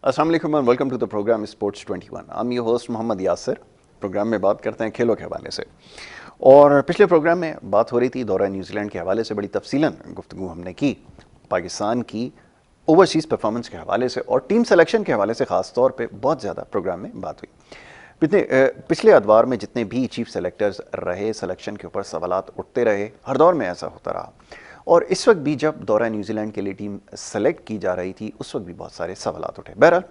अस्सलाम वालेकुम and welcome to the program sports 21। I am your host Mohammad Yasir. Program में बात करते हैं खेलों के हवाले से। और पिछले प्रोग्राम में बात हो रही थी दौरा न्यूजीलैंड के हवाले से, बड़ी तफसीलन गुफ्तगू हमने की पाकिस्तान की ओवरसीज़ परफॉर्मेंस के हवाले से और टीम सेलेक्शन के हवाले से ख़ास तौर पे बहुत ज़्यादा प्रोग्राम में बात हुई। पिछले अदवार में जितने भी चीफ सेलेक्टर्स रहे, सिलेक्शन के ऊपर सवालात उठते रहे, हर दौर में ऐसा होता रहा। और इस वक्त भी जब दौरा न्यूजीलैंड के लिए टीम सेलेक्ट की जा रही थी, उस वक्त भी बहुत सारे सवालात उठे। बहरहाल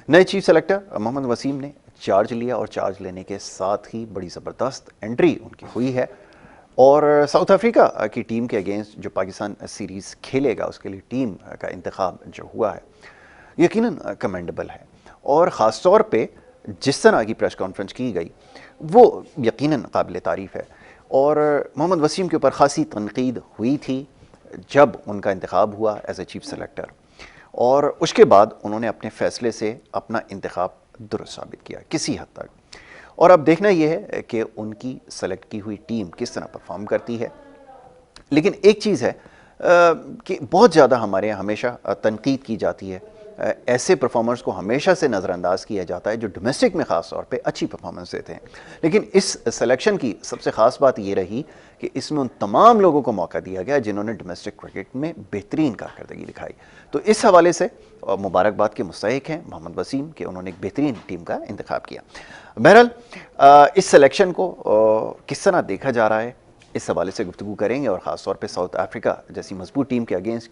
नए चीफ सेलेक्टर मोहम्मद वसीम ने चार्ज लिया और चार्ज लेने के साथ ही बड़ी ज़बरदस्त एंट्री उनकी हुई है। और साउथ अफ्रीका की टीम के अगेंस्ट जो पाकिस्तान सीरीज़ खेलेगा, उसके लिए टीम का इंतखाब जो हुआ है यकीनन कमेंडेबल है। और ख़ास तौर पे जिस तरह की प्रेस कॉन्फ्रेंस की गई वो यकीनन काबिल तारीफ़ है। और मोहम्मद वसीम के ऊपर ख़ासी तनकीद हुई थी जब उनका इंतखाब हुआ एज ए चीफ सेलेक्टर, और उसके बाद उन्होंने अपने फ़ैसले से अपना इंतखाब दुरुस्त साबित किया किसी हद तक। और अब देखना यह है कि उनकी सेलेक्ट की हुई टीम किस तरह परफॉर्म करती है। लेकिन एक चीज़ है कि बहुत ज़्यादा हमारे यहाँ हमेशा तनकीद की जाती है, ऐसे परफॉर्मर्स को हमेशा से नज़रअंदाज किया जाता है जो डोमेस्टिक में ख़ास तौर पे अच्छी परफॉर्मेंस देते हैं। लेकिन इस सिलेक्शन की सबसे ख़ास बात ये रही कि इसमें उन तमाम लोगों को मौका दिया गया जिन्होंने डोमेस्टिक क्रिकेट में बेहतरीन कारकर्दगी दिखाई। तो इस हवाले से मुबारकबाद के मुस्तहिक हैं मोहम्मद वसीम कि उन्होंने एक बेहतरीन टीम का इंतखाब किया। बहरहाल इस सिलेक्शन को किस तरह देखा जा रहा है, इस हवाले से गुफ्तगू करेंगे। और ख़ास तौर पे साउथ अफ्रीका जैसी मजबूत टीम के अगेंस्ट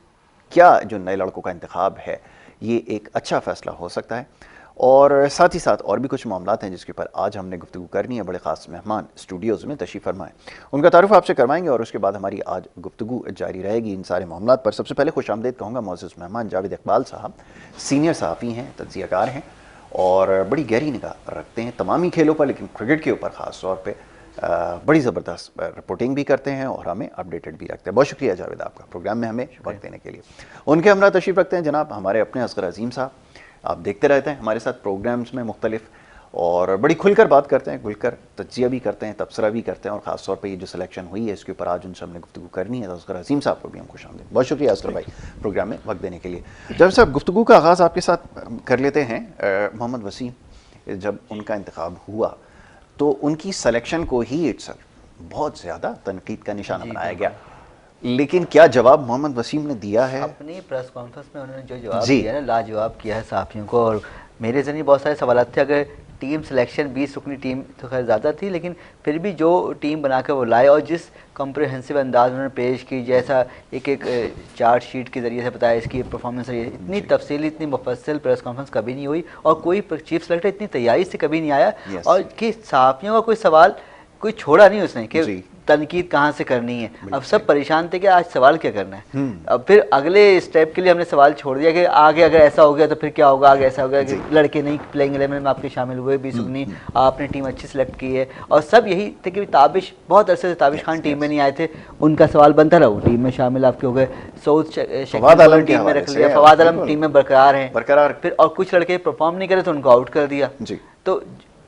क्या जो नए लड़कों का इंतखाब है ये एक अच्छा फ़ैसला हो सकता है। और साथ ही साथ और भी कुछ मामलात हैं जिसके ऊपर आज हमने गुफ्तगू करनी है। बड़े ख़ास मेहमान स्टूडियोज़ में तशरीफ़ फरमाएँ, उनका तारुफ आपसे करवाएंगे और उसके बाद हमारी आज गुफ्तगू जारी रहेगी इन सारे मामलात पर। सबसे पहले खुशामदीद कहूँगा मोअज़्ज़ज़ मेहमान जावेद इकबाल साहब, सीनियर सहाफ़ी हैं, तज्ज़ियाकार हैं और बड़ी गहरी निगाह रखते हैं तमामी खेलों पर, लेकिन क्रिकेट के ऊपर ख़ास तौर पर बड़ी ज़बरदस्त रिपोर्टिंग भी करते हैं और हमें अपडेटेड भी रखते हैं। बहुत शुक्रिया जावेद आपका प्रोग्राम में हमें वक्त देने के लिए। उनके हमरा तशरीफ़ रखते हैं जनाब हमारे अपने असगर अज़ीम साहब। आप देखते रहते हैं हमारे साथ प्रोग्राम्स में मुख्तलिफ और बड़ी खुलकर बात करते हैं, खुलकर तज्जिया भी करते हैं, तबसरा भी करते हैं। और ख़ास तौर पर ये जो सिलेक्शन हुई है इसके ऊपर आज उनसे हमने गुफ्तगू करनी है, तो असगर अज़ीम साहब को भी हम खुशामदीद। बहुत शुक्रिया असगर भाई प्रोग्राम में वक्त देने के लिए। जब साहब गुफ्तगू का आगाज़ आपके साथ कर लेते हैं। मोहम्मद वसीम जब उनका इंतखाब हुआ तो उनकी सिलेक्शन को ही इट्सल्फ बहुत ज़्यादा तनकीद का निशाना बनाया गया, लेकिन क्या जवाब मोहम्मद वसीम ने दिया है? अपनी प्रेस कॉन्फ्रेंस में उन्होंने जो जवाब दिया है ना, लाजवाब किया है सहाफ़ियों को। और मेरे जहन में बहुत सारे सवाल थे। अगर टीम सिलेक्शन 20 रुकनी टीम तो खैर ज़्यादा थी, लेकिन फिर भी जो टीम बना कर वो लाए और जिस कम्प्रहेंसिव अंदाज उन्होंने पेश की, जैसा एक एक चार्ट शीट के ज़रिए से बताया इसकी परफॉर्मेंस है, इतनी तफसीली इतनी मुफस्सिल प्रेस कॉन्फ्रेंस कभी नहीं हुई और कोई चीफ सेलेक्टर इतनी तैयारी से कभी नहीं आया। और कि सहाफ़ियों का कोई सवाल कोई छोड़ा नहीं उसने कि तनकीद कहाँ से करनी है। अब सब परेशान थे कि आज सवाल क्या करना है। अब फिर अगले स्टेप के लिए हमने सवाल छोड़ दिया कि आगे अगर ऐसा हो गया तो फिर क्या होगा, आगे ऐसा हो गया कि लड़के नहीं प्लेइंग 11 में आपके शामिल हुए, 20 उगनी आपने टीम अच्छी सेलेक्ट की है। और सब यही थे कि ताबिश बहुत अरसे से ताबिश खान टीम में नहीं आए थे, उनका सवाल बनता रहा, वो टीम में शामिल आपके हो गए। सऊद फवाद आलम टीम में रख लिया, फवाद आलम टीम में बरकरार हैं। फिर और कुछ लड़के परफॉर्म नहीं करे तो उनको आउट कर दिया। तो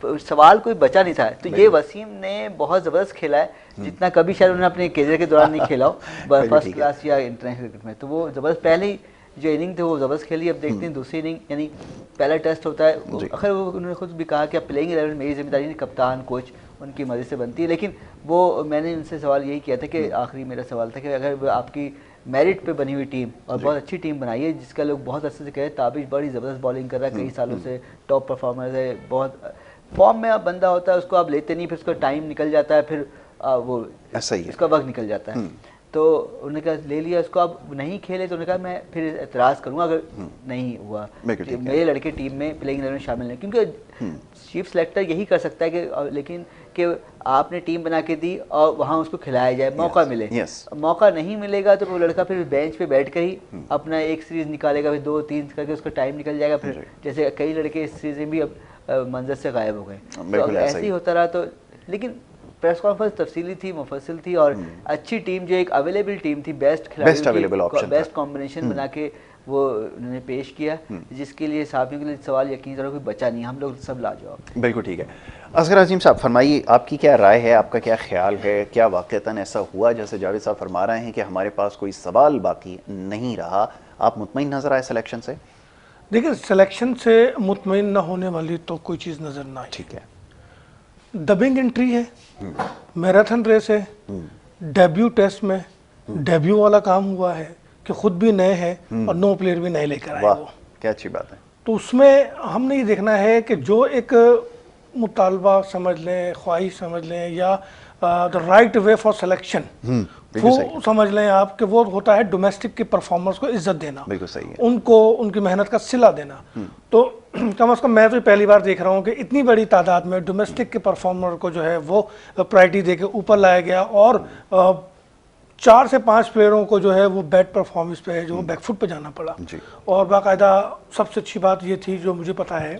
सवाल कोई बचा नहीं था। तो ये वसीम ने बहुत ज़बरदस्त खेला है, जितना कभी शायद उन्होंने अपने करियर के दौरान नहीं खेला हो फर्स्ट क्लास या इंटरनेशनल क्रिकेट में। तो वो ज़बरदस्त पहले जो इनिंग थे वो ज़बरदस्त खेली। अब देखते हैं दूसरी इनिंग, यानी पहला टेस्ट होता है। आखिर वो उन्होंने खुद भी कहा कि अब प्लेइंग 11 मेरी जिम्मेदारी नहीं, कप्तान कोच उनकी मर्ज़ी से बनती है। लेकिन वो मैंने उनसे सवाल यही किया था कि आखिरी मेरा सवाल था कि अगर आपकी मेरिट पे बनी हुई टीम और बहुत अच्छी टीम बनाई है, जिसका लोग बहुत अच्छे से कहे ताबिश बड़ी ज़बरदस्त बॉलिंग कर रहा है, कई सालों से टॉप परफॉर्मर है, बहुत फॉर्म में आप बंदा होता है, उसको आप लेते नहीं, फिर उसका टाइम निकल जाता है, फिर वो ऐसा ही उसका वक्त निकल जाता है। तो उन्होंने कहा ले लिया उसको, अब नहीं खेले तो उन्होंने कहा मैं फिर एतराज़ करूँगा अगर नहीं हुआ मेरे लड़के टीम में प्लेइंग 11 में शामिल नहीं, क्योंकि चीफ सेलेक्टर यही कर सकता है कि लेकिन कि आपने टीम बना के दी और वहाँ उसको खिलाया जाए, मौका मिले। मौका नहीं मिलेगा तो वो लड़का फिर बेंच पे बैठ कर ही अपना एक सीरीज़ निकालेगा, फिर 2-3 करके उसका टाइम निकल जाएगा। फिर जैसे कई लड़के इस सीरीज़ में भी अब मंजर से गायब हो गए। तो अगर ऐसे ही होता रहा तो, लेकिन प्रेस कॉन्फ्रेंस तफसीली थी, मुफस्सिल थी और अच्छी टीम जो एक अवेलेबल टीम थी, बेस्ट खिलाड़ी, बेस्ट कॉम्बिनेशन बना के वो उन्होंने पेश किया, जिसके लिए साथियों के लिए सवाल यकीन करो कोई बचा नहीं, हम लोग सब लाजवाब। बिल्कुल ठीक है। असगर अज़ीम साहब फरमाइए, आपकी क्या राय है, आपका क्या ख्याल है, क्या वाक़तन ऐसा हुआ जैसे जावेद साहब फरमा रहे हैं कि हमारे पास कोई सवाल बाकी नहीं रहा? आप मुतमईन नज़र आए सिलेक्शन से? देखिए सिलेक्शन से मुतमईन न होने वाली तो कोई चीज़ नज़र ना आई। ठीक है, डबिंग एंट्री है, मैराथन रेस है, डेब्यू टेस्ट में डेब्यू वाला काम हुआ है कि खुद भी नए हैं और 9 प्लेयर भी नए लेकर आए। वो क्या अच्छी बात है। तो उसमें हमने ये देखना है कि जो एक मुतालबा समझ लें, ख्वाहिश समझ लें, या the right way for selection, वो समझ लें आप कि वो होता है डोमेस्टिक के परफॉर्मर्स को इज्जत देना, बिल्कुल सही है, उनको उनकी मेहनत का सिला देना। तो कम से कम मैं तो पहली बार देख रहा हूँ कि इतनी बड़ी तादाद में डोमेस्टिक के परफॉर्मर को जो है वो प्रायोरिटी देके ऊपर लाया गया, और 4 से 5 प्लेयरों को जो है वो बैड परफॉर्मेंस पे जो बैकफुट पे जाना पड़ा। और बाकायदा सबसे अच्छी बात ये थी जो मुझे पता है,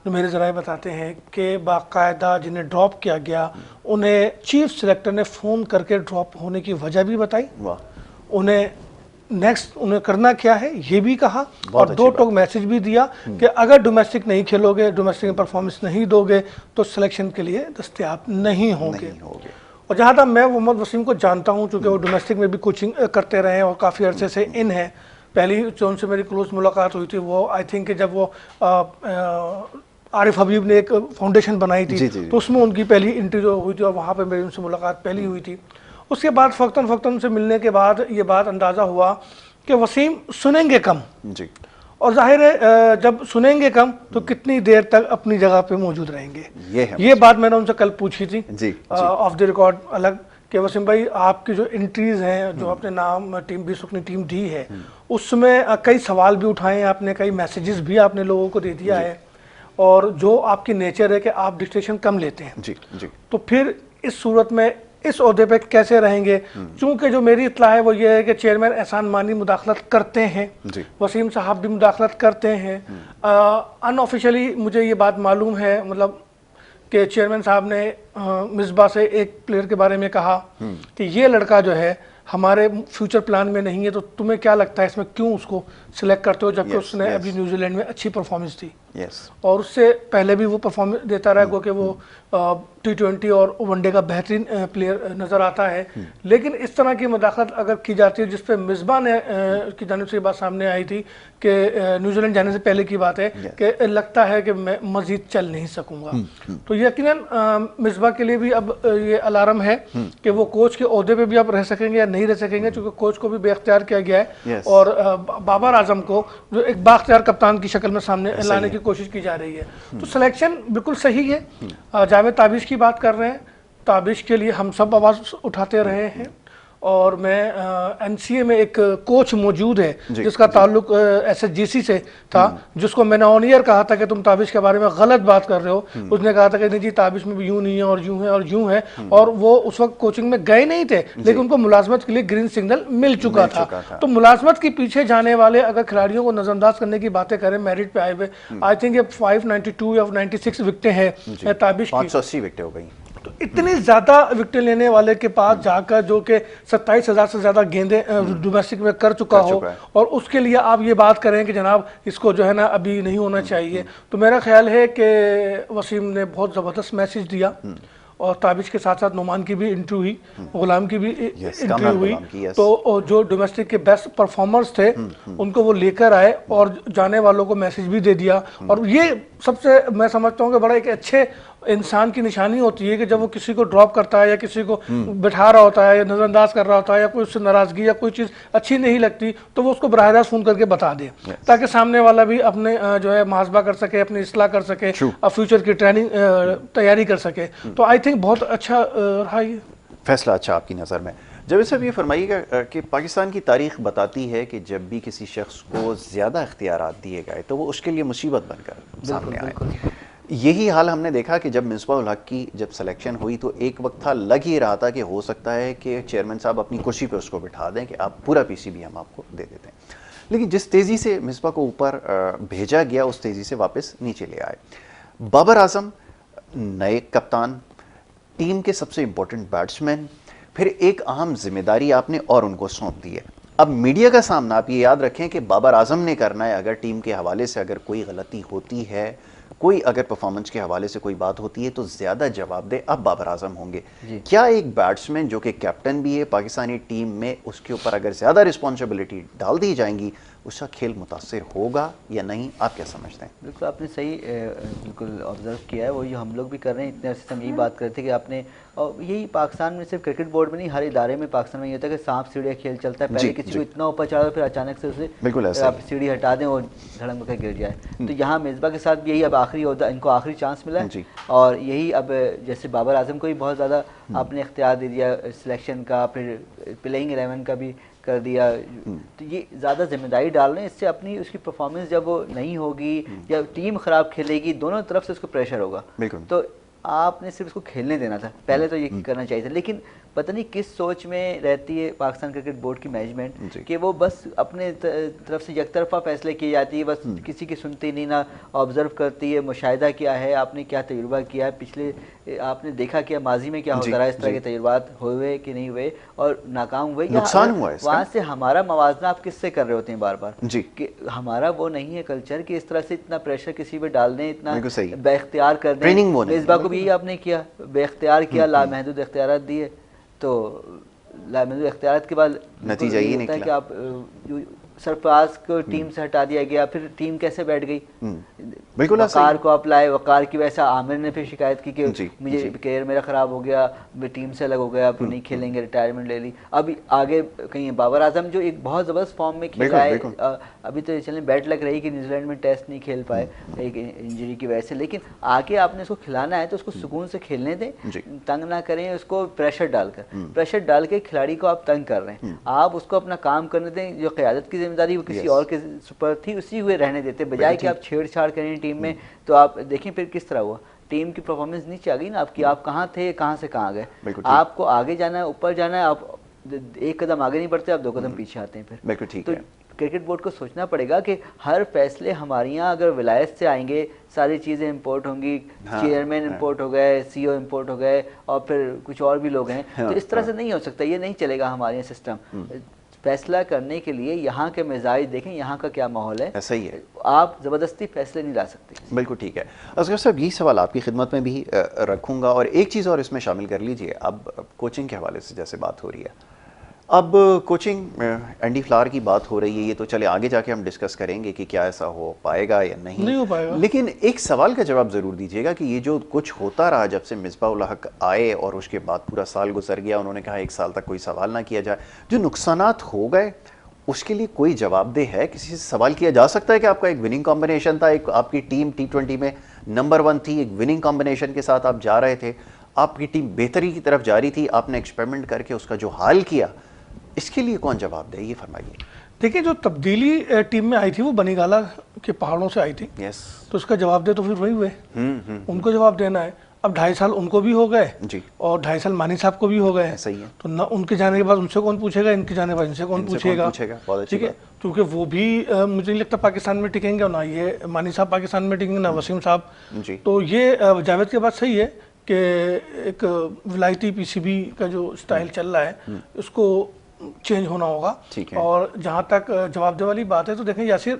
जो मेरे ज़राए बताते हैं कि बाकायदा जिन्हें ड्रॉप किया गया उन्हें चीफ सिलेक्टर ने फ़ोन करके ड्रॉप होने की वजह भी बताई, उन्हें नेक्स्ट उन्हें करना क्या है ये भी कहा, और 2 टोक मैसेज भी दिया कि अगर डोमेस्टिक नहीं खेलोगे, डोमेस्टिक में परफॉर्मेंस नहीं दोगे तो सिलेक्शन के लिए दस्तयाब नहीं होंगे। और जहाँ तक मैं मोहम्मद वसीम को जानता हूँ, चूँकि वो डोमेस्टिक में भी कोचिंग करते रहे हैं और काफ़ी अरसे से इन है, पहली जो उनसे मेरी क्लोज मुलाकात हुई थी वो आई थिंक जब वो आरिफ हबीब ने एक फाउंडेशन बनाई थी, तो उसमें उनकी पहली इंटरव्यू हुई थी और वहाँ पे मेरी उनसे मुलाकात पहली हुई थी। उसके बाद फ़क्तन से मिलने के बाद ये बात अंदाज़ा हुआ कि वसीम सुनेंगे कम जी, और जाहिर है जब सुनेंगे कम तो कितनी देर तक अपनी जगह पे मौजूद रहेंगे। ये बात मैंने उनसे कल पूछी थी ऑफ द रिकॉर्ड अलग, कि वसीम भाई आपकी जो एंट्रीज हैं, जो आपने नाम टीम 20 अपनी टीम दी है, उसमें कई सवाल भी उठाए हैं आपने, कई मैसेजेस भी आपने लोगों को दे दिया है, और जो आपकी नेचर है कि आप डिस्ट्रेक्शन कम लेते हैं जी, तो फिर इस सूरत में इस ओहदे पे कैसे रहेंगे? चूंकि जो मेरी इत्तला है वो ये है कि चेयरमैन एहसान मानी मुदाखलत करते हैं, वसीम साहब भी मुदाखलत करते हैं, अनऑफिशियली मुझे ये बात मालूम है, मतलब कि चेयरमैन साहब ने मिसबा से एक प्लेयर के बारे में कहा कि ये लड़का जो है हमारे फ्यूचर प्लान में नहीं है, तो तुम्हें क्या लगता है इसमें क्यों उसको सिलेक्ट करते हो, जबकि उसने अभी न्यूजीलैंड में अच्छी परफॉर्मेंस थी और उससे पहले भी वो परफॉर्मेंस देता रहा, क्योंकि वो T20 और वनडे का बेहतरीन प्लेयर नज़र आता है। लेकिन इस तरह की मुदाखलत अगर की जाती है, जिस पे मिसबा ने की जानिब से ये बात सामने आई थी कि न्यूजीलैंड जाने से पहले की बात है कि लगता है कि मैं मज़ीद चल नहीं सकूंगा, तो यकीनन मिसबा के लिए भी अब ये अलार्म है कि वो कोच के ओहदे पे भी अब रह सकेंगे या नहीं रह सकेंगे, क्योंकि कोच को भी बेख्तियार किया गया है और बाबर आजम को जो एक बाख्तियार कप्तान की शक्ल में सामने लाने की कोशिश की जा रही है। तो सिलेक्शन बिल्कुल सही है। जावेद ताबिश की बात कर रहे हैं, ताबिश के लिए हम सब आवाज़ उठाते रहे हैं, और मैं एनसीए में एक कोच मौजूद है जिसका ताल्लुक SSGC से था, जिसको मैंने ऑन ईयर कहा था कि तुम ताबिश के बारे में गलत बात कर रहे हो, उसने कहा था कि नहीं जी ताबिश में भी यूं नहीं है और यूं है और यूं है, और वो उस वक्त कोचिंग में गए नहीं थे, लेकिन उनको मुलाजमत के लिए ग्रीन सिग्नल मिल चुका था। तो मुलाजमत के पीछे जाने वाले अगर खिलाड़ियों को नजरअंदाज करने की बातें करें मेरिट पे आए हुए, आई थिंक ये 592 या 96 विकेटें हैं ताबिश की, 580 विकेटें हो गई। तो इतनी ज्यादा विकेट लेने वाले के पास जाकर, जो कि 27,000 से ज्यादा गेंदें डोमेस्टिक में कर चुका हो, और उसके लिए आप ये बात करें कि जनाब इसको जो है ना अभी नहीं होना चाहिए, तो मेरा ख्याल है कि वसीम ने बहुत ज़बरदस्त मैसेज दिया, और ताबिश के साथ साथ नुमान की भी इंटरव्यू हुई, गुलाम की भी इंटरव्यू हुई, तो जो डोमेस्टिक के बेस्ट परफॉर्मर्स थे उनको वो लेकर आए और जाने वालों को मैसेज भी दे दिया। और ये सबसे मैं समझता हूँ कि बड़ा एक अच्छे इंसान की निशानी होती है कि जब वो किसी को ड्रॉप करता है या किसी को बिठा रहा होता है या नज़रअंदाज कर रहा होता है या कोई उससे नाराज़गी या कोई चीज़ अच्छी नहीं लगती, तो वो उसको बराह रास्त फ़ोन करके बता दे, ताकि सामने वाला भी अपने जो है मुहासबा कर सके, अपनी इस्लाह कर सके, फ्यूचर की ट्रेनिंग तैयारी कर सके। तो आई थिंक बहुत अच्छा रहा ये फैसला। अच्छा, आपकी नज़र में जावेद साहब ये फरमाइएगा कि पाकिस्तान की तारीख बताती है कि जब भी किसी शख्स को ज़्यादा इख्तियारात दिए गए तो वो उसके लिए मुसीबत बनकर सामने आए। यही हाल हमने देखा कि जब मिसबाह उल हक की जब सिलेक्शन हुई तो एक वक्त था, लग ही रहा था कि हो सकता है कि चेयरमैन साहब अपनी कुर्सी पे उसको बिठा दें कि आप पूरा PCB हम आपको दे देते हैं, लेकिन जिस तेज़ी से मिसबाह को ऊपर भेजा गया उस तेज़ी से वापस नीचे ले आए। बाबर आजम नए कप्तान, टीम के सबसे इम्पोर्टेंट बैट्समैन, फिर एक अहम जिम्मेदारी आपने और उनको सौंप दी है। अब मीडिया का सामना आप ये याद रखें कि बाबर आजम ने करना है, अगर टीम के हवाले से अगर कोई गलती होती है, कोई अगर परफॉर्मेंस के हवाले से कोई बात होती है तो ज़्यादा जवाबदेह अब बाबर आजम होंगे। क्या एक बैट्समैन जो कि कैप्टन भी है पाकिस्तानी टीम में, उसके ऊपर अगर ज़्यादा रिस्पॉन्सिबिलिटी डाल दी जाएंगी उसका खेल मुतासिर होगा या नहीं, आप क्या समझते हैं? बिल्कुल आपने सही बिल्कुल ऑब्जर्व किया है, वही हम लोग भी कर रहे हैं। इतने अर्से से हम यही बात कर रहे थे कि आपने, और यही पाकिस्तान में सिर्फ क्रिकेट बोर्ड में नहीं, हर इदारे में पाकिस्तान में ये होता है कि सांप सीढ़िया खेल चलता है। पहले किसी को इतना ऊपर चढ़ा फिर अचानक से उसे आप सीढ़ी हटा दें और धड़ंग कर गिर जाए। तो यहाँ मिसबा के साथ भी यही अब आखिरी होता, इनको आखिरी चांस मिला है और यही अब जैसे बाबर आजम को भी बहुत ज़्यादा आपने इख्तियार दे दिया सिलेक्शन का, फिर प्लेइंग 11 का भी कर दिया, तो ये ज़्यादा जिम्मेदारी डाल रहे हैं। इससे अपनी उसकी परफॉर्मेंस जब वो नहीं होगी या टीम ख़राब खेलेगी, दोनों तरफ से उसको प्रेशर होगा। तो आपने सिर्फ उसको खेलने देना था, पहले तो ये करना चाहिए था। लेकिन पता नहीं किस सोच में रहती है पाकिस्तान क्रिकेट बोर्ड की मैनेजमेंट कि वो बस अपने तरफ से एकतरफा फैसले किए जाती है, बस किसी की सुनती नहीं, ना ऑब्जर्व करती है मुशाहिदा क्या है, आपने क्या तजुर्बा किया है, पिछले आपने देखा क्या माजी में क्या होता रहा, इस तरह के तजुर्बात हुए कि नहीं हुए और नाकाम हुए, नुकसान हुआ है। वहाँ से हमारा मवाजना आप किससे कर रहे होते हैं बार बार कि हमारा वो नहीं है कल्चर कि इस तरह से इतना प्रेशर किसी पे डाल दें, इतना बेख्तियार कर दें। इस बार को भी आपने किया, बेख्तियार किया, लामहदूद इख्तियारात दिए, तो लामहदूद इख्तियारात के बाद नतीजा ये निकला कि आप सरफराज को टीम से हटा दिया गया, फिर टीम कैसे बैठ गई। बिल्कुल वकार को आप लाए, वकार की वजह से आमिर ने फिर शिकायत की कि मुझे करियर मेरा ख़राब हो गया, मैं टीम से अलग हो गया, अब नहीं खेलेंगे, रिटायरमेंट ले ली। अभी आगे कहीं बाबर आजम जो एक बहुत ज़बरदस्त फॉर्म में खेला है, अभी तो चलें बैड लग रही कि न्यूजीलैंड में टेस्ट नहीं खेल पाए एक इंजरी की वजह से, लेकिन आगे आपने उसको खिलाना है तो उसको सुकून से खेलने दें, तंग ना करें उसको प्रेशर डालकर। प्रेशर डाल के खिलाड़ी को आप तंग कर रहे हैं, आप उसको अपना काम करने दें, जो क़यादत की जिम्मेदारी वो किसी और के ऊपर थी उसी हुए रहने देते, बजाय कि आप छेड़छाड़ करें टीम में। तो आप देखें फिर किस तरह हुआ, टीम की परफॉर्मेंस नीचे आ गई ना आपकी, आप कहाँ थे, कहाँ से कहाँ गए। आपको आगे जाना है, ऊपर जाना है, आप एक कदम आगे नहीं बढ़ते, आप 2 कदम पीछे आते हैं। फिर तो क्रिकेट बोर्ड को सोचना पड़ेगा कि हर फैसले हमारे यहाँ अगर विलायत से आएंगे, सारी चीज़ें इंपोर्ट होंगी, चेयरमैन इंपोर्ट हो गए, CEO इंपोर्ट हो गए और फिर कुछ और भी लोग हैं, तो इस तरह से नहीं हो सकता, ये नहीं चलेगा हमारे यहाँ सिस्टम। फैसला करने के लिए यहाँ के मिजाज देखें, यहाँ का क्या माहौल है, ऐसा ही है, आप ज़बरदस्ती फैसले नहीं ला सकते। बिल्कुल ठीक है। असगर साहब यही सवाल आपकी खिदमत में भी रखूँगा और एक चीज़ और इसमें शामिल कर लीजिए। अब कोचिंग के हवाले से जैसे बात हो रही है, अब कोचिंग एंडी फ्लावर की बात हो रही है, ये तो चले आगे जाके हम डिस्कस करेंगे कि क्या ऐसा हो पाएगा या नहीं हो पाएगा। लेकिन एक सवाल का जवाब ज़रूर दीजिएगा कि ये जो कुछ होता रहा जब से मिसबाह-उल हक आए और उसके बाद पूरा साल गुजर गया, उन्होंने कहा 1 साल तक कोई सवाल ना किया जाए, जो नुकसानात हो गए उसके लिए कोई जवाबदेह है? किसी से सवाल किया जा सकता है कि आपका एक विनिंग कॉम्बिनेशन था, एक आपकी टीम T20 में नंबर 1 थी, एक विनिंग कॉम्बिनेशन के साथ आप जा रहे थे, आपकी टीम बेहतरी की तरफ जा रही थी, आपने एक्सपेरिमेंट करके उसका जो हाल किया, इसके लिए कौन जवाबदेह है, ये फरमाइए। देखिए, जो तब्दीली टीम में आई थी वो बनीगाला के पहाड़ों से आई थी, तो उसका जवाबदेह तो फिर वही हुए, उनको जवाब देना है। अब 2.5 साल उनको भी हो गए और 2.5 साल मानी साहब को भी हो गए, सही है। तो ना उनके जाने के बाद उनसे कौन पूछेगा, इनके जाने के बाद इनसे कौन पूछेगा, ठीक है। क्योंकि वो भी मुझे नहीं लगता पाकिस्तान में टिकेंगे, और ना ये मानी साहब पाकिस्तान में टिकेंगे, ना वसीम साहब। तो ये जावेद के बाद सही है कि एक विलायती PCB का जो स्टाइल चल रहा है उसको चेंज होना होगा। और जहाँ तक जवाबदेही वाली बात है, तो देखें यासिर,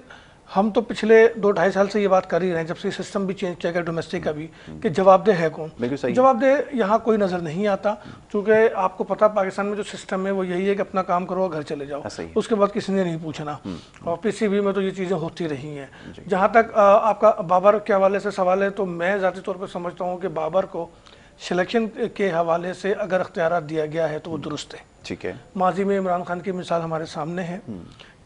हम तो पिछले 2-2.5 साल से ये बात कर ही रहे हैं, जब से सिस्टम भी चेंज किया गया डोमेस्टिक का भी, कि जवाबदेह है कौन। जवाबदेह यहाँ कोई नज़र नहीं आता, क्योंकि आपको पता पाकिस्तान में जो सिस्टम है वो यही है कि अपना काम करो, घर चले जाओ, उसके बाद किसी ने नहीं पूछना। और PCB में तो ये चीज़ें होती रही हैं। जहाँ तक आपका बाबर के हवाले से सवाल है, तो मैं ज़ाती तौर पर समझता हूँ कि बाबर को सिलेक्शन के हवाले से अगर अख्तियारात दिया गया है तो वो दुरुस्त है। ठीक है। माजी में इमरान खान की मिसाल हमारे सामने है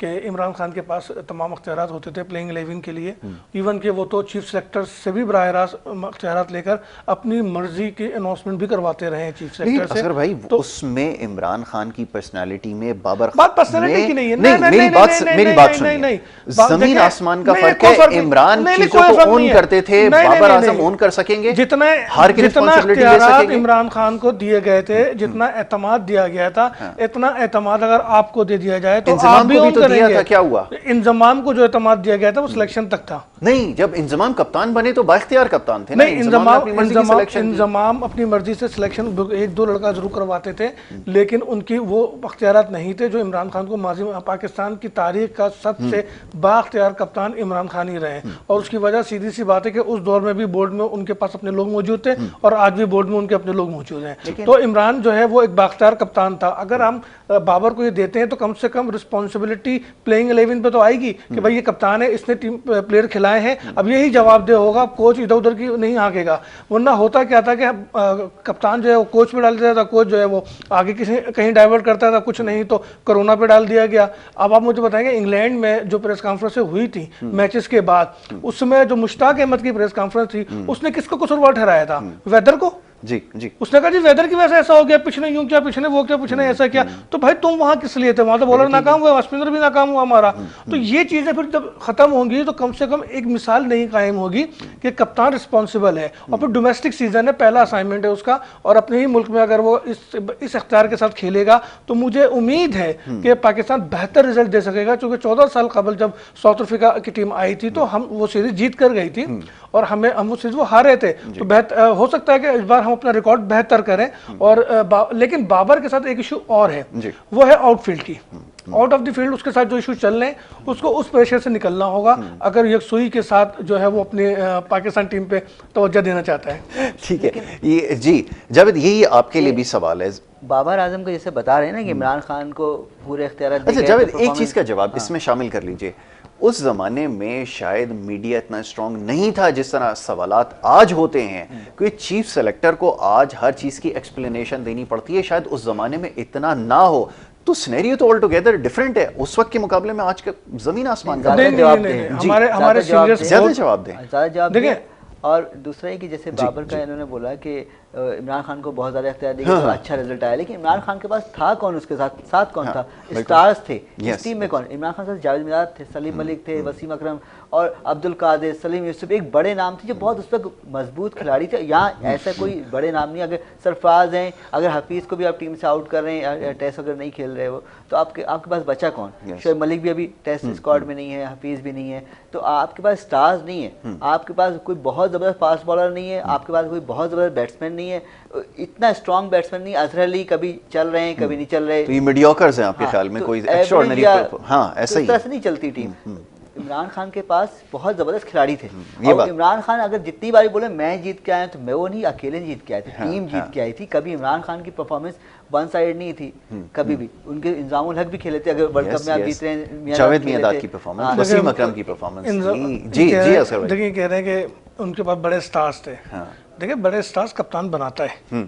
कि इमरान खान के पास तमाम अख्तियारात होते थे प्लेइंग 11 के लिए, इवन कि वो तो चीफ सेलेक्टर से भी बराह रास्त अख्तियारात लेकर अपनी मर्जी की अनाउंसमेंट भी करवाते रहे हैं चीफ सेलेक्टर से। भाई, तो उसमें इमरान खान की पर्सनालिटी में बाबर बात पर्सनालिटी की नहीं है, मेरी बात सुनिए, जमीन आसमान का फर्क है। इमरान चीजों को ओन करते थे, बाबर आजम ओन कर सकेंगे? जितना इमरान खान को दिए गए थे, जितना एतमाद दिया गया था, इतना एतमाद अगर आपको दे दिया जाए तो आप भी दिया था। क्या हुआ? इंजमाम को जो एतमाद दिया गया था वो सिलेक्शन तक था। नहीं, जब इंजमाम कप्तान बने तो बाइख्तियार कप्तान थे। नहीं, इंजमाम अपनी मर्जी से सिलेक्शन 1-2 लड़का जरूर करवाते थे, लेकिन उनकी वो अख्तियारात नहीं थे जो इमरान खान को माजी पाकिस्तान की तारीख का सबसे बाख्तियार कप्तान इमरान खान ही रहे। और उसकी वजह सीधी सी बात है कि उस दौर में भी बोर्ड में उनके पास अपने लोग मौजूद थे और आज भी बोर्ड में उनके अपने लोग मौजूद हैं। तो इमरान जो है वो एक बाख्तियार कप्तान था। अगर हम बाबर को ये देते हैं तो कम से कम रिस्पॉन्सिबिलिटी प्लेइंग 11 पे तो आएगी कि भाई ये कप्तान है, इसने टीम प्लेयर खिलाए हैं, अब यही जवाब दे होगा, कोच इधर उधर की नहीं हाँकेगा। वरना होता क्या था कि कप्तान जो है वो कोच पे डाल देता था, कोच जो है वो आगे किसी कहीं डाइवर्ट करता था, कुछ नहीं तो कोरोना पे डाल दिया गया। अब आप मुझे बताएंगे इंग्लैंड में जो प्रेस कॉन्फ्रेंस हुई थी मैचेस के बाद, उसमें जो मुश्ताक अहमद की प्रेस कॉन्फ्रेंस थी, उसने किसको कसूरवार ठहराया था? वेदर को। जी जी, उसने कहा जी वेदर की वजह से ऐसा हो गया, पिच ने यूं किया, पिच ने वो किया, पिच ने ऐसा किया। तो भाई तुम वहां किस लिए थे? वहां तो बॉलर नाकाम हुआ, स्पिनर भी नाकाम हुआ हमारा। तो ये चीजें फिर जब खत्म होंगी तो कम से कम एक मिसाल नहीं कायम होगी कि कप्तान रिस्पॉन्सिबल है। और फिर डोमेस्टिक सीजन है, पहला असाइनमेंट है उसका, और अपने ही मुल्क में अगर वो इस इख्तियार के साथ खेलेगा तो मुझे उम्मीद है कि पाकिस्तान बेहतर रिजल्ट दे सकेगा। क्योंकि 14 साल कबल जब साउथ अफ्रीका की टीम आई थी तो हम वो सीरीज जीत कर गई थी और हम वो सीरीज वो हारे थे। तो बेहतर हो सकता है कि इस बार हम अपना रिकॉर्ड बेहतर करें। और लेकिन बाबर के साथ एक इशू और है, वो है आउटफील्ड की। आउट ऑफ द फील्ड उसके साथ जो इशू चल रहे हैं उसको उस प्रेशर से निकलना होगा अगर यकसुई के साथ जो है वो अपने पाकिस्तान टीम पे तवज्जो देना चाहता है। ठीक है, ये जी जावेद, यही आपके लिए भी सवाल है। बाबर आजम को जैसे बता रहे हैं ना कि इमरान खान को पूरे इख्तियार। अच्छा जावेद, एक चीज का जवाब इसमें शामिल कर लीजिए। उस जमाने में शायद मीडिया इतना स्ट्रांग नहीं था जिस तरह सवालात आज होते हैं, क्योंकि चीफ सेलेक्टर को आज हर चीज की एक्सप्लेनेशन देनी पड़ती है। शायद उस जमाने में इतना ना हो, तो सिनेरियो तो ऑल टुगेदर डिफरेंट है उस वक्त के मुकाबले में। आज का जमीन आसमान का हमारे ज्यादा जवाब दें। देखिए, और दूसरा है कि जैसे बाबर का इन्होंने बोला कि इमरान खान को बहुत ज़्यादा इख्तियार दिया, अच्छा रिजल्ट आया, लेकिन इमरान खान के पास था कौन? उसके साथ कौन था? स्टार्स थे इस टीम में। कौन? इमरान खान के साथ जावेद मिराज थे, सलीम मलिक थे, वसीम अकरम और अब्दुल कादिर, सलीम यूसुफ, एक बड़े नाम थे जो बहुत उस वक्त मजबूत खिलाड़ी थे। यहाँ ऐसा कोई बड़े नाम नहीं। अगर सरफराज हैं, अगर हफीज़ को भी आप टीम से आउट कर रहे हैं, टेस्ट अगर नहीं खेल रहे हो, तो आपके पास बचा कौन? शोएब मलिक भी अभी टेस्ट स्क्वाड में नहीं है, हफीज़ भी नहीं है, तो आपके पास स्टार्स नहीं है। आपके पास कोई बहुत ज़बरदस्त फास्ट बॉलर नहीं है, आपके पास कोई बहुत ज़बरदस्त बैट्समैन नहीं है, इतना स्ट्रॉन्ग बैट्समैन नहीं। अजहर अली कभी चल रहे हैं, कभी नहीं चल रहे, तो ये मीडियोकर्स हैं आपके ख्याल में? कोई एक्स्ट्राऑर्डिनरी? हाँ, ऐसा ही, इस तरह से नहीं चलती टीम। इमरान खान के पास बहुत जबरदस्त खिलाड़ी थे। और इमरान खान अगर जितनी बारी बोले मैं जीत के आया, तो मैं वो नहीं, अकेले जीत के आए थे, टीम जीत के आई थी। कभी इमरान खान की परफॉर्मेंस वन साइड नहीं थी कभी भी। उनके इंजामुल हक भी खेले थे। अगर वर्ल्ड कप में आप जीत रहे हैं, जावेद मियादाद की परफॉर्मेंस, वसीम अकरम की परफॉर्मेंस, जी असर भाई, देखिए कह रहे हैं कि उनके पास बड़े स्टार्स थे। देखिए बड़े स्टार्स कप्तान बनाता है।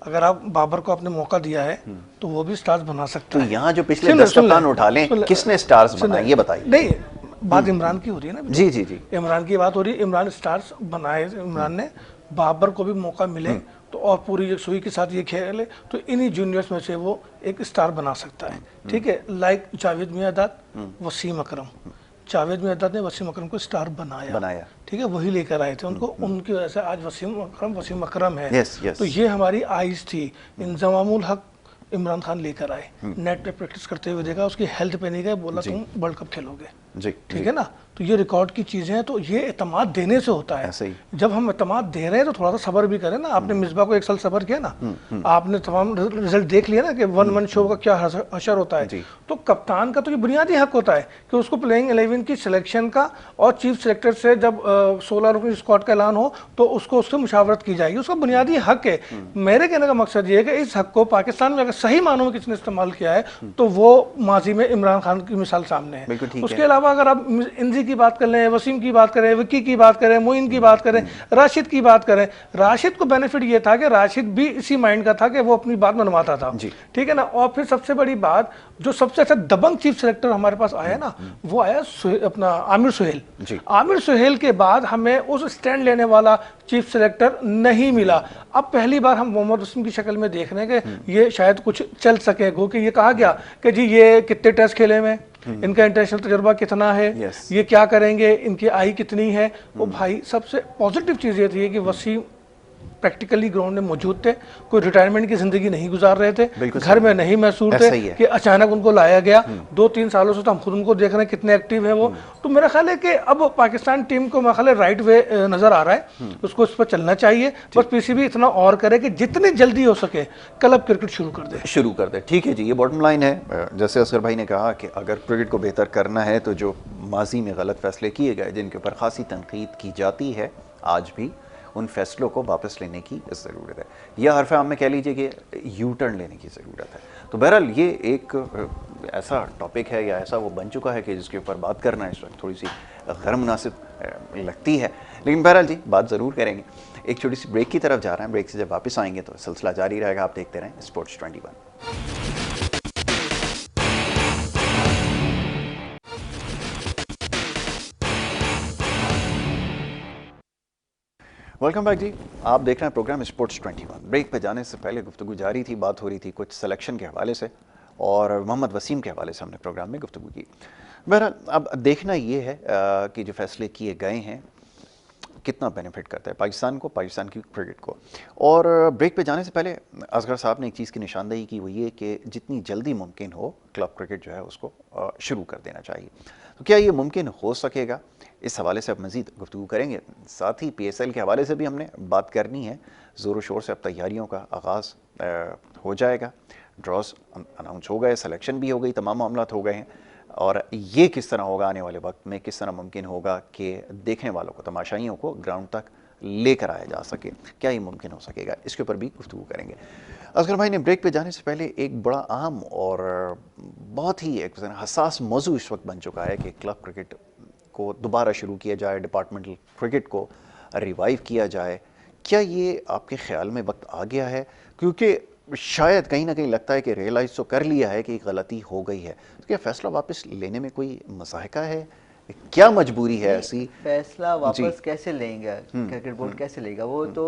अगर आप बाबर को आपने मौका दिया है तो वो भी स्टार्स बना सकता है। तो यहाँ जो पिछले 10 कप्तान उठा लें, किसने स्टार्स बनाए ये बताइए। नहीं, बात इमरान की हो रही है ना। जी जी जी, इमरान की बात हो रही है। इमरान स्टार्स बनाए, इमरान ने। बाबर को भी मौका मिले तो और पूरी यकसुई के साथ ये खेले तो इन्हीं जूनियर्स में से वो एक स्टार बना सकता है। ठीक है, लाइक जावेद मियादाद, वसीम अकरम। जावेद मियादाद ने वसीम अकरम को स्टार बनाया। ठीक है, वही लेकर आए थे उनको। उनकी वजह से आज वसीम अकरम है। तो ये हमारी आइज थी। इंजमामुल हक इमरान खान लेकर आए, नेट पे प्रैक्टिस करते हुए देखा, उसकी हेल्थ पे नहीं गए, बोला तुम वर्ल्ड कप खेलोगे। ठीक है ना। तो ये रिकॉर्ड की चीजें हैं। तो ये एतमाद देने से होता है। जब हम एतमाद दे रहे हैं तो थोड़ा सा सब्र भी करें ना। आपने मिसबा को एक साल सब्र किया ना, आपने तमाम रिजल्ट देख लिया ना कि वन शो का क्या असर होता है। तो कप्तान का तो ये बुनियादी हक होता है कि उसको प्लेइंग 11 की सिलेक्शन का, और चीफ सेलेक्टर से जब 16 रुकनी स्क्वाड का ऐलान हो तो उसको उससे मुशावरत की जाएगी। उसका बुनियादी हक है। मेरे कहने का मकसद ये है कि इस हक को पाकिस्तान में अगर सही मानों में किसी ने इस्तेमाल किया है तो वो माजी में इमरान खान की मिसाल सामने है। उसके अलावा अगर आप इंजी की बात कर लें, वसीम की बात करें, विक्की की बात करें, मोइन की बात करें, राशिद की बात करें, राशिद को बेनिफिट ये था कि राशिद भी इसी माइंड का था कि वो अपनी बात मनवाता था। ठीक है ना। और फिर सबसे बड़ी बात, जो सबसे अच्छा दबंग चीफ सेलेक्टर हमारे पास आया ना, वो आया अपना आमिर सुहेल। आमिर सुहेल के बाद हमें उस स्टैंड लेने वाला चीफ सेलेक्टर नहीं मिला। अब पहली बार हम मोहम्मद हसन की शक्ल में देख रहे हैं कि ये शायद कुछ चल सके। क्योंकि ये कहा गया कि जी ये कितने टेस्ट खेले में, इनका इंटरनेशनल तजुर्बा कितना है, ये क्या करेंगे, इनकी आई कितनी है। वो भाई सबसे पॉजिटिव चीज़ ये थी कि वसीम प्रैक्टिकली ग्राउंड में मौजूद थे, कोई रिटायरमेंट की जिंदगी नहीं गुजार रहे थे, घर में नहीं महसूस थे कि अचानक उनको लाया गया। 2-3 सालों से तो हम खुद उनको देख रहे हैं कितने एक्टिव हैं वो। तो मेरा ख्याल है कि अब पाकिस्तान टीम को मेरा ख्याल है राइट वे नजर आ रहा है, उसको इस पर चलना चाहिए। बस पीसीबी इतना और करे कि जितनी जल्दी हो सके क्लब क्रिकेट शुरू कर दे। ठीक है जी, ये बॉटम लाइन है। जैसे असगर भाई ने कहा कि अगर क्रिकेट को बेहतर करना है तो जो माजी में गलत फैसले किए गए, जिनके ऊपर खासी तनकीद की जाती है आज भी, उन फैसलों को वापस लेने की ज़रूरत है, या हरफ आम में कह लीजिए कि यू टर्न लेने की ज़रूरत है। तो बहरहाल ये एक ऐसा टॉपिक है या ऐसा वो बन चुका है कि जिसके ऊपर बात करना इस वक्त थोड़ी सी गैर मुनासिब लगती है, लेकिन बहरहाल जी बात ज़रूर करेंगे। एक छोटी सी ब्रेक की तरफ जा रहे हैं, ब्रेक से जब वापस आएंगे तो सिलसिला जारी रहेगा। आप देखते रहें स्पोर्ट्स 21। वेलकम बैक जी, आप देख रहे हैं प्रोग्राम स्पोर्ट्स 21। ब्रेक पे जाने से पहले गुफ्तगू जारी थी, बात हो रही थी कुछ सिलेक्शन के हवाले से और मोहम्मद वसीम के हवाले से हमने प्रोग्राम में गुफ्तगू की। बहरहाल अब देखना ये है कि जो फैसले किए गए हैं कितना बेनिफिट करता है पाकिस्तान को, पाकिस्तान की क्रिकेट को। और ब्रेक पे जाने से पहले असगर साहब ने एक चीज़ की निशानदेही की, वो ये कि जितनी जल्दी मुमकिन हो क्लब क्रिकेट जो है उसको शुरू कर देना चाहिए। तो क्या ये मुमकिन हो सकेगा, इस हवाले से अब मज़ीद गुफ्तगू करेंगे। साथ ही PSL के हवाले से भी हमने बात करनी है। ज़ोर शोर से अब तैयारियों का आगाज़ हो जाएगा, ड्रॉज अनाउंस हो गए, सिलेक्शन भी हो गई, तमाम मामला हो गए हैं। और ये किस तरह होगा आने वाले वक्त में, किस तरह मुमकिन होगा कि देखने वालों को, तमाशाइयों को ग्राउंड तक लेकर आया जा सके, क्या ये मुमकिन हो सकेगा, इसके ऊपर भी गुफ्तगू करेंगे। असगर भाई ने ब्रेक पे जाने से पहले एक बड़ा अहम और बहुत ही एक हसास मौजू इस वक्त बन चुका है कि क्लब क्रिकेट को दोबारा शुरू किया जाए, डिपार्टमेंटल क्रिकेट को रिवाइव किया जाए। क्या ये आपके ख्याल में वक्त आ गया है? क्योंकि शायद कहीं ना कहीं लगता है कि रियलाइज़ तो कर लिया है कि गलती हो गई है, तो क्या फ़ैसला वापस लेने में कोई मज़ाहिका है, क्या मजबूरी है ऐसी? फैसला वापस कैसे लेंगे क्रिकेट बोर्ड, कैसे लेगा? वो तो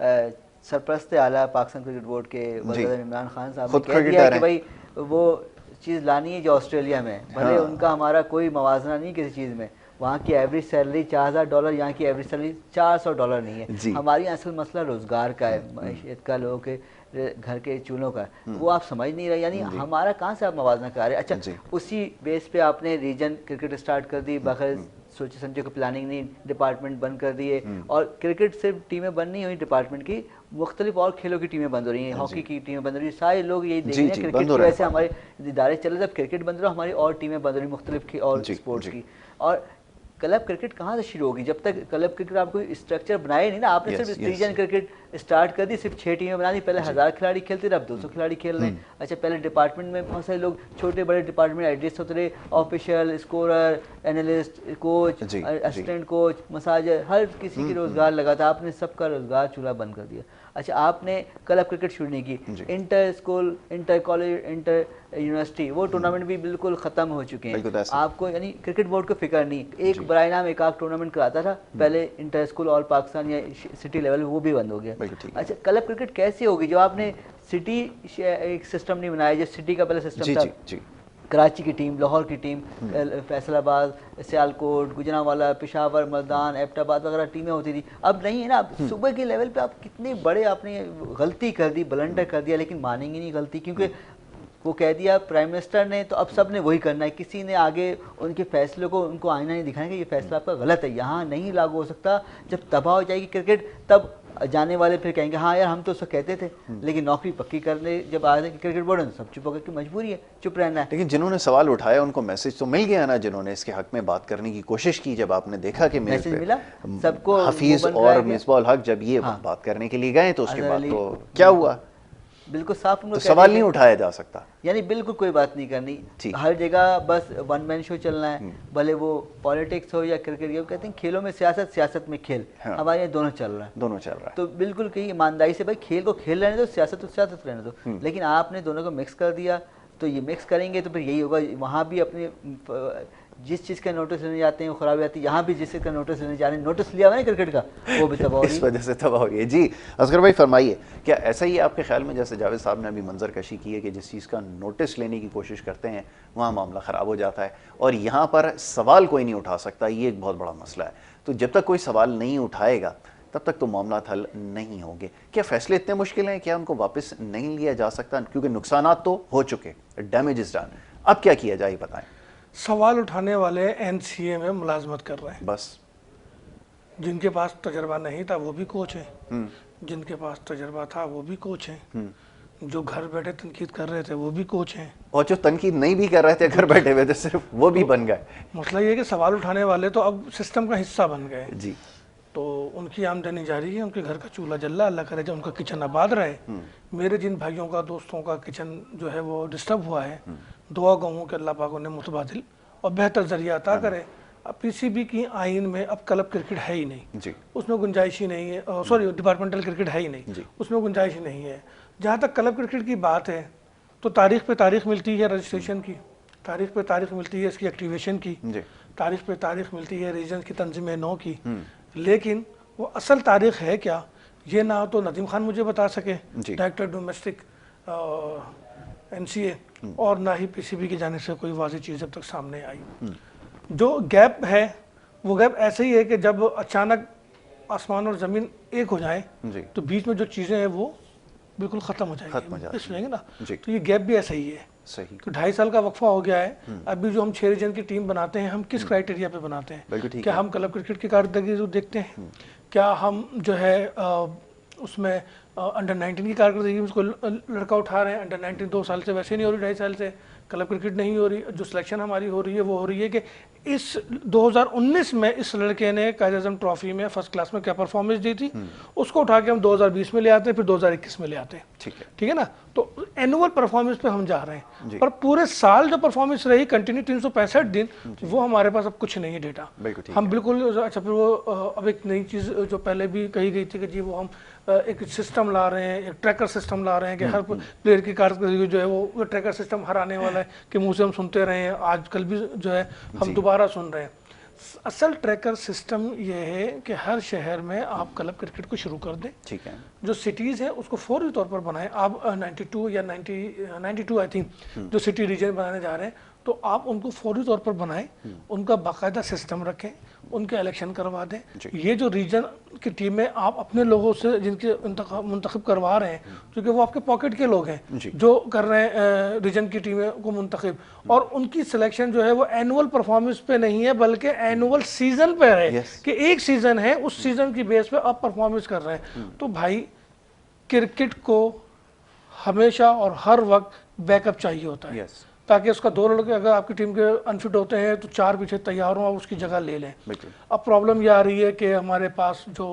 सरपरस्त आला पाकिस्तान क्रिकेट बोर्ड के वज़ीर इमरान खान साहब ने कह दिया कि भाई वो चीज़ लानी है जो ऑस्ट्रेलिया में, भले उनका हमारा कोई मवाजना नहीं किसी चीज़ में। वहाँ की एवरेज सैलरी $4000, यहाँ की एवरेज सैलरी $400 नहीं है। हमारी असल मसला रोज़गार का है, मैशियत का, लोगों के घर के चूल्हों का, वो आप समझ नहीं रहे। यानी हमारा कहाँ से आप मवाजना कर रहे हैं? अच्छा, उसी बेस पे आपने रीजन क्रिकेट स्टार्ट कर दी, बगैर सोचे समझे को प्लानिंग नहीं, डिपार्टमेंट बंद कर दिए। और क्रिकेट सिर्फ टीमें बंद नहीं हुई डिपार्टमेंट की, मुख्तलिफ और खेलों की टीमें बंद हो रही हैं, हॉकी की टीमें बंद हो रही हैं। सारे लोग यही देख रहे हैं क्रिकेट की वजह से हमारे इदारे चल रहे, जब क्रिकेट बंद रहा हमारी और टीमें बंद हो रही मुख्तलिफ और स्पोर्ट्स की। और क्लब क्रिकेट कहाँ से शुरू होगी जब तक क्लब क्रिकेट आप कोई स्ट्रक्चर बनाए नहीं ना। आपने सिर्फ रीजन क्रिकेट स्टार्ट कर दी, सिर्फ 6 टीमें बना दी। पहले 1000 खिलाड़ी खेलते थे, अब 200 खिलाड़ी खेल रहे हैं। अच्छा, पहले डिपार्टमेंट में बहुत सारे लोग, छोटे बड़े डिपार्टमेंट एडजस्ट होते रहे, official, scorer, analyst, coach, assistant coach, massager, हर किसी की रोजगार लगा था। आपने सबका रोजगार चूल्हा बंद कर दिया। अच्छा, आपने क्लब क्रिकेट शुरू नहीं की, inter school, inter college, inter university, वो टूर्नामेंट भी बिल्कुल ख़त्म हो चुके हैं। आपको यानी क्रिकेट बोर्ड को फिक्र नहीं, एक बराए नाम एक आध टूर्नामेंट कराता था पहले, इंटर स्कूल ऑल पाकिस्तान या सिटी लेवल, वो भी बंद हो गया। अच्छा, क्लब क्रिकेट कैसे होगी जब आपने सिटी एक सिस्टम नहीं बनाया, जो सिटी का पहले सिस्टम था, कराची की टीम, लाहौर की टीम, फैसलाबाद, सियालकोट, गुजरांवाला, पेशावर, मर्दान, एबटाबाद वगैरह टीमें होती थी। अब नहीं है ना। सुबह के लेवल पे आप कितने बड़े आपने गलती कर दी, ब्लंडर कर दिया, लेकिन मानेंगे नहीं गलती, क्योंकि वो कह दिया प्राइम मिनिस्टर ने, तो अब सब ने वही करना है। किसी ने आगे उनके फैसले को, उनको आईना नहीं दिखाएंगे ये फैसला आपका गलत है, यहाँ नहीं लागू हो सकता। जब तबाह हो जाएगी क्रिकेट, तब जाने वाले फिर कहेंगे हाँ यार हम तो उसको कहते थे, लेकिन नौकरी पक्की करने जब आ जाए क्रिकेट बोर्ड में, सब चुप होकर की मजबूरी है, चुप रहना है। लेकिन जिन्होंने सवाल उठाया उनको मैसेज तो मिल गया ना, जिन्होंने इसके हक में बात करने की कोशिश की, जब आपने देखा कि मैसेज मिला सबको, हफीज और मिसबाह हक जब ये बात करने के लिए गए, तो उसके बाद तो क्या हुआ? बिल्कुल साफ तो सवाल नहीं उठाया जा सकता, यानी बिल्कुल कोई बात नहीं करनी, हर जगह बस वन मैन शो चलना है, भले वो पॉलिटिक्स हो या क्रिकेट। ये कहते हैं खेलों में सियासत, सियासत में खेल, हमारे यहाँ दोनों चल रहा है, दोनों चल रहा है। तो बिल्कुल कहीं ईमानदारी से भाई खेल को खेल रहने दो, सियासत को सियासत रहने दो, लेकिन आपने दोनों को मिक्स कर दिया। तो ये मिक्स करेंगे तो फिर यही होगा, वहाँ भी अपने जिस चीज़ का नोटिस लेने जाते हैं वो खराबी आती है, यहाँ भी जिस चीज़ का नोटिस लेने जा रहे हैं, नोटिस लिया हुआ है क्रिकेट का, वो भी तबाह हो रही है, इस वजह से तबाह हो रही है। जी असगर भाई फरमाइए, क्या ऐसा ही आपके ख्याल में, जैसे जावेद साहब ने अभी मंजर कशी की है कि जिस चीज़ का नोटिस लेने की कोशिश करते हैं वहाँ मामला ख़राब हो जाता है और यहाँ पर सवाल कोई नहीं उठा सकता, ये एक बहुत बड़ा मसला है। तो जब तक कोई सवाल नहीं उठाएगा तब तक तो मामला हल नहीं होंगे। क्या फैसले इतने मुश्किल हैं, क्या उनको वापस नहीं लिया जा सकता? क्योंकि नुकसानात तो हो चुके, डैमेज इज डन, अब क्या किया जाए बताएं। सवाल उठाने वाले NCA में मुलाजमत कर रहे हैं, बस जिनके पास तजर्बा नहीं था वो भी कोच है, जिनके पास तजर्बा था वो भी कोच हैं, जो घर बैठे तनकीद कर रहे थे वो भी कोच हैं, और जो तनकीद नहीं भी कर रहे थे घर बैठे हुए थे सिर्फ वो भी बन गए। मसला ये है कि सवाल उठाने वाले तो अब सिस्टम का हिस्सा बन गए। जी, तो उनकी आमदनी जारी है, उनके घर का चूल्हा जल रहा है, अल्लाह करे जब उनका किचन आबाद रहे। मेरे जिन भाइयों का दोस्तों का किचन जो है वो डिस्टर्ब हुआ है, दुआ गऊँ कि अल्लाह पाक उन्हें मुतबादिल और बेहतर जरिया अता करे। अब पीसीबी की आइन में अब क्लब क्रिकेट है ही नहीं, उसमें गुंजाइश ही नहीं है, सॉरी डिपार्टमेंटल क्रिकेट है ही नहीं, उसमें गुंजाइश ही नहीं है। जहाँ तक क्लब क्रिकेट की बात है तो तारीख पे तारीख मिलती है रजिस्ट्रेशन की, तारीख पे तारीख मिलती है इसकी एक्टिवेशन की, तारीख पे तारीख मिलती है रीजन की तंजीम नौ की, लेकिन वो असल तारीख है क्या ये ना तो नदीम खान मुझे बता सके, डायरेक्टर डोमेस्टिक एनसीए, और ना ही पीसीबी की जाने से कोई वाज़ेह चीज़ अब तक सामने आई। जो गैप है वो गैप ऐसे ही है कि जब अचानक आसमान और ज़मीन एक हो जाए तो बीच में जो चीज़ें हैं वो बिल्कुल ख़त्म हो जाएंगी, इसलिए ना तो ये गैप भी ऐसा ही है। सही तो 2.5 साल का वक्फा हो गया है। अभी जो हम 6 रीजन की टीम बनाते हैं हम किस क्राइटेरिया पे बनाते हैं? क्या हम क्लब क्रिकेट की कारकर्दगी देखते हैं? क्या हम जो है उसमें अंडर 19 की कारकर्दगी उसको लड़का उठा रहे हैं? अंडर 19 2 साल से वैसे नहीं हो रही, 2.5 साल से क्लब क्रिकेट नहीं हो रही। जो सिलेक्शन हमारी हो रही है वो हो रही है कि इस 2019 में इस लड़के ने कायद-ए-आज़म ट्रॉफी में फर्स्ट क्लास में क्या परफॉर्मेंस दी थी, उसको उठा के हम 2020 में ले आते हैं, फिर 2021 में ले आते हैं। ठीक है ना, तो एनुअल परफॉर्मेंस पे हम जा रहे हैं, पर पूरे साल जो परफॉर्मेंस रही कंटिन्यू 365 दिन, वो हमारे पास अब कुछ नहीं है डेटा। हम बिल्कुल अच्छा, फिर वो अब एक नई चीज़ जो पहले भी कही गई थी कि जी वो हम एक सिस्टम ला रहे हैं, एक ट्रैकर सिस्टम ला रहे हैं कि हर प्लेयर की कारकर्दगी जो है वो ट्रैकर सिस्टम हर आने वाला है कि मुँह से हम सुनते रहे हैं, आजकल भी जो है हम दोबारा सुन रहे हैं। असल ट्रैकर सिस्टम ये है कि हर शहर में आप क्लब क्रिकेट को शुरू कर दें। ठीक है, जो सिटीज़ है उसको फौरी तौर पर बनाएं। आप 92 या 92 आई थिंक जो सिटी रीजन बनाने जा रहे हैं, तो आप उनको फौरी तौर पर बनाएं, उनका बाकायदा सिस्टम रखें, उनके इलेक्शन करवा दें। ये जो रीजन की टीमें आप अपने लोगों से जिनके मुंतखब करवा रहे हैं, क्योंकि वो आपके पॉकेट के लोग हैं जो कर रहे हैं रीजन की टीमें को मुंतखब, और उनकी सिलेक्शन जो है वो एनुअल परफॉर्मेंस पे नहीं है बल्कि एनुअल सीजन पे है कि एक सीजन है, उस सीजन की बेस पे आप परफॉर्मेंस कर रहे हैं। तो भाई क्रिकेट को हमेशा और हर वक्त बैकअप चाहिए होता है, ताकि उसका 2 लड़के अगर आपकी टीम के अनफिट होते हैं तो 4 पीछे तैयार हों, उसकी जगह ले लें। अब प्रॉब्लम यह आ रही है कि हमारे पास जो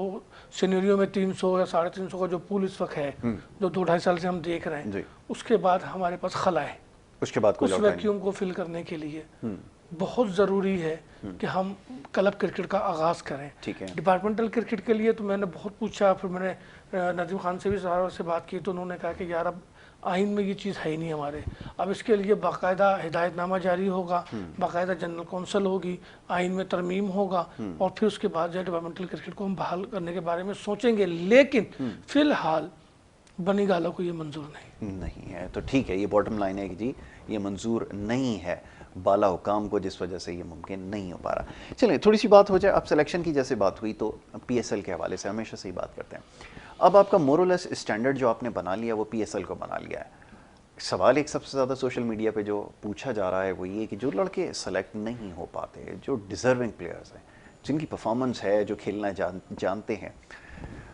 सिनेरियो में 300 या 350 का जो पूल इस वक्त है, जो 2-2.5 साल से हम देख रहे हैं, उसके बाद हमारे पास खला है, उसके बाद उस वैक्यूम को फिल करने के लिए बहुत ज़रूरी है कि हम क्लब क्रिकेट का आगाज़ करें। डिपार्टमेंटल क्रिकेट के लिए तो मैंने बहुत पूछा, फिर मैंने नदीम खान से भी सारा से बात की, तो उन्होंने कहा कि यार अब आइन में ये चीज़ है ही नहीं हमारे, अब इसके लिए बाकायदा हिदायतनामा जारी होगा, बाकायदा जनरल कौंसिल होगी, आइन में तरमीम होगा, और फिर उसके बाद जो डिपार्टमेंटल क्रिकेट को हम बहाल करने के बारे में सोचेंगे। लेकिन फिलहाल बनी गालों को ये मंजूर नहीं है। तो ठीक है, ये बॉटम लाइन है कि जी ये मंजूर नहीं है बाला हुकाम को, जिस वजह से ये मुमकिन नहीं हो पा रहा। चलिए थोड़ी सी बात हो जाए, अब सिलेक्शन की जैसे बात हुई तो पीएसएल के हवाले से हमेशा से ही बात करते हैं। अब आपका मोरलेस स्टैंडर्ड जो आपने बना लिया वो पीएसएल को बना लिया है। सवाल एक सबसे ज़्यादा सोशल मीडिया पे जो पूछा जा रहा है वो ये कि जो लड़के सेलेक्ट नहीं हो पाते, जो डिज़र्विंग प्लेयर्स हैं, जिनकी परफॉर्मेंस है, जो खेलना जानते हैं,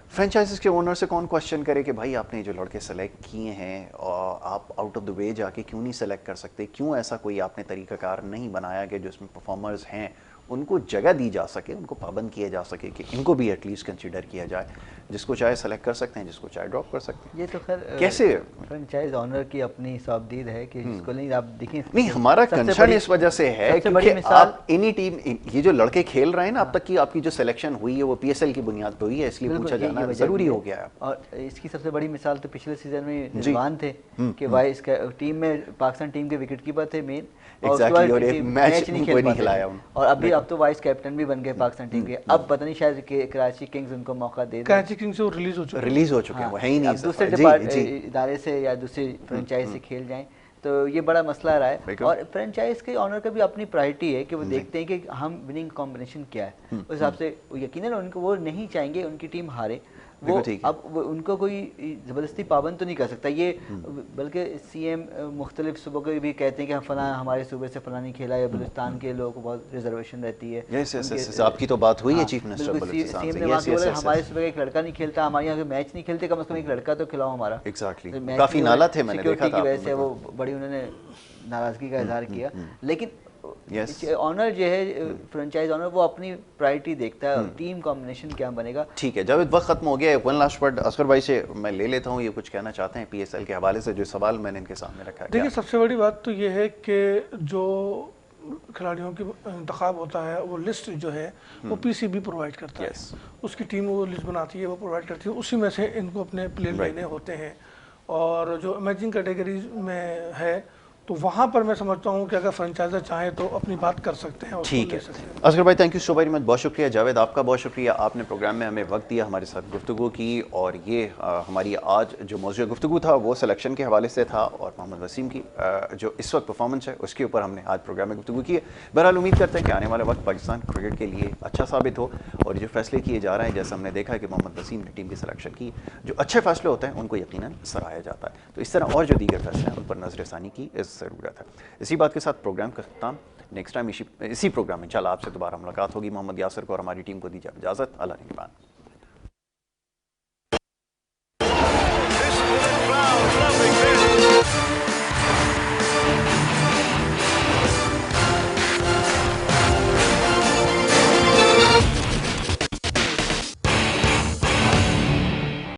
फ्रेंचाइजीज के ओनर से कौन क्वेश्चन करे कि भाई आपने जो लड़के सेलेक्ट किए हैं और आप आउट ऑफ द वे जाके क्यों नहीं सेलेक्ट कर सकते, क्यों ऐसा कोई आपने तरीकाकार नहीं बनाया कि जो इसमें परफॉर्मर्स हैं उनको जगह दी जा सके, उनको पाबंद किया जा सके कि इनको भी एटलीस्ट कंसीडर किया जाए, जिसको चाहे सेलेक्ट कर सकते हैं, जिसको चाहे ड्रॉप कर सकते हैं। ये तो खैर कैसे फ्रेंचाइज ओनर की अपनी साबदीद है कि जिसको नहीं, आप देखिए नहीं, हमारा कंसर्न इस वजह से है क्योंकि आप एनी टीम, ये जो लड़के खेल रहे हैं ना अब तक की आपकी जो सिलेक्शन हुई है वो पीएसएल की बुनियाद पर हुई है, इसलिए पूछा जाना जरूरी हो गया है। और इसकी सबसे बड़ी मिसाल तो पिछले सीजन में रिजवान थे कि वाइस टीम में पाकिस्तान टीम के विकेट कीपर थे मेन, और एक मैच नहीं खिलाया, और अभी अब तो वाइस कैप्टन भी बन गए पाकिस्तान टीम के। अब पता नहीं शायद कराची किंग्स उनको मौका दे, कराची किंग्स से रिलीज हो चुके हैं, वो है ही नहीं, दूसरे इदारे से या दूसरी फ्रेंचाइज से खेल जाएं, तो ये बड़ा मसला रहा है। और फ्रेंचाइज के ऑनर का भी अपनी प्रायोरिटी है कि वो देखते हैं कि हम विनिंग कॉम्बिनेशन क्या है, उस हिसाब से यकीनन उनको वो नहीं चाहेंगे उनकी टीम हारे। वो अब उनको कोई ज़बरदस्ती पाबंद तो नहीं कर सकता ये, बल्कि सीएम मुख्तलिफ सूबों को भी कहते हैं कि हम फलां हमारे सूबे से फलां नहीं खेला, या बलूचिस्तान के लोगों को बहुत रिजर्वेशन रहती है। आपकी तो बात हुई है चीफ मिनिस्टर बलूचिस्तान से, सीएम ने वहाँ बोला हमारे सूबे का एक लड़का नहीं खेलता, हमारे यहाँ मैच नहीं खेलते, कम से कम एक लड़का तो खिलाओ हमारा। एग्जैक्टली, काफी नाला थे, मैंने देखा था की वजह से वो बड़ी उन्होंने नाराजगी का इजहार किया। लेकिन ऑनर जो है फ्रेंचाइज ऑनर वो अपनी प्रायोरिटी देखता है, टीम कॉम्बिनेशन क्या बनेगा। ठीक है जावेद, वक्त खत्म हो गया है। वन लास्ट वर्ड असगर भाई से मैं ले लेता हूँ, ये कुछ कहना चाहते हैं PSL के हवाले से, जो सवाल मैंने इनके सामने रखा है? देखिए सबसे बड़ी बात तो ये है कि जो खिलाड़ियों की इंतखाब होता है वो लिस्ट जो है वो PCB प्रोवाइड करता है, उसकी टीम वो लिस्ट बनाती है, वो प्रोवाइड करती है, उसी में से इनको अपने प्लेयर लेने होते हैं। और जो इमर्जिंग कैटेगरीज में है तो वहाँ पर मैं समझता हूँ कि अगर फ्रेंचाइजर चाहे तो अपनी बात कर सकते हैं। ठीक है असगर भाई, thank you so very much, बहुत शुक्रिया। जावेद आपका बहुत शुक्रिया, आपने प्रोग्राम में हमें वक्त दिया, हमारे साथ गुफ्तगू की। और ये हमारी आज जो मौजूद गुफ्तगू था वो सिलेक्शन के हवाले से था, और मोहम्मद वसीम की जो इस वक्त परफॉर्मेंस है उसके ऊपर हमने आज प्रोग्राम में गुफ्तगू की है। बहरहाल उम्मीद करते हैं कि आने वाला वक्त पाकिस्तान क्रिकेट के लिए अच्छा साबित हो, और जो फैसले किए जा रहे हैं, जैसे हमने देखा कि मोहम्मद वसीम ने टीम की सिलेक्शन की, जो अच्छे फैसले होते हैं उनको यकीनन सराहा जाता है। तो इस तरह और जो दीगर फैसले हैं उन पर नजरसानी की ज़रूरत है। इसी बात के साथ प्रोग्राम का खत्म। नेक्स्ट टाइम इसी प्रोग्राम में इंशाल्लाह आपसे दोबारा मुलाकात होगी। मोहम्मद यासर को और हमारी टीम को दीजिए इजाज़त। अल्लाह निगहबान।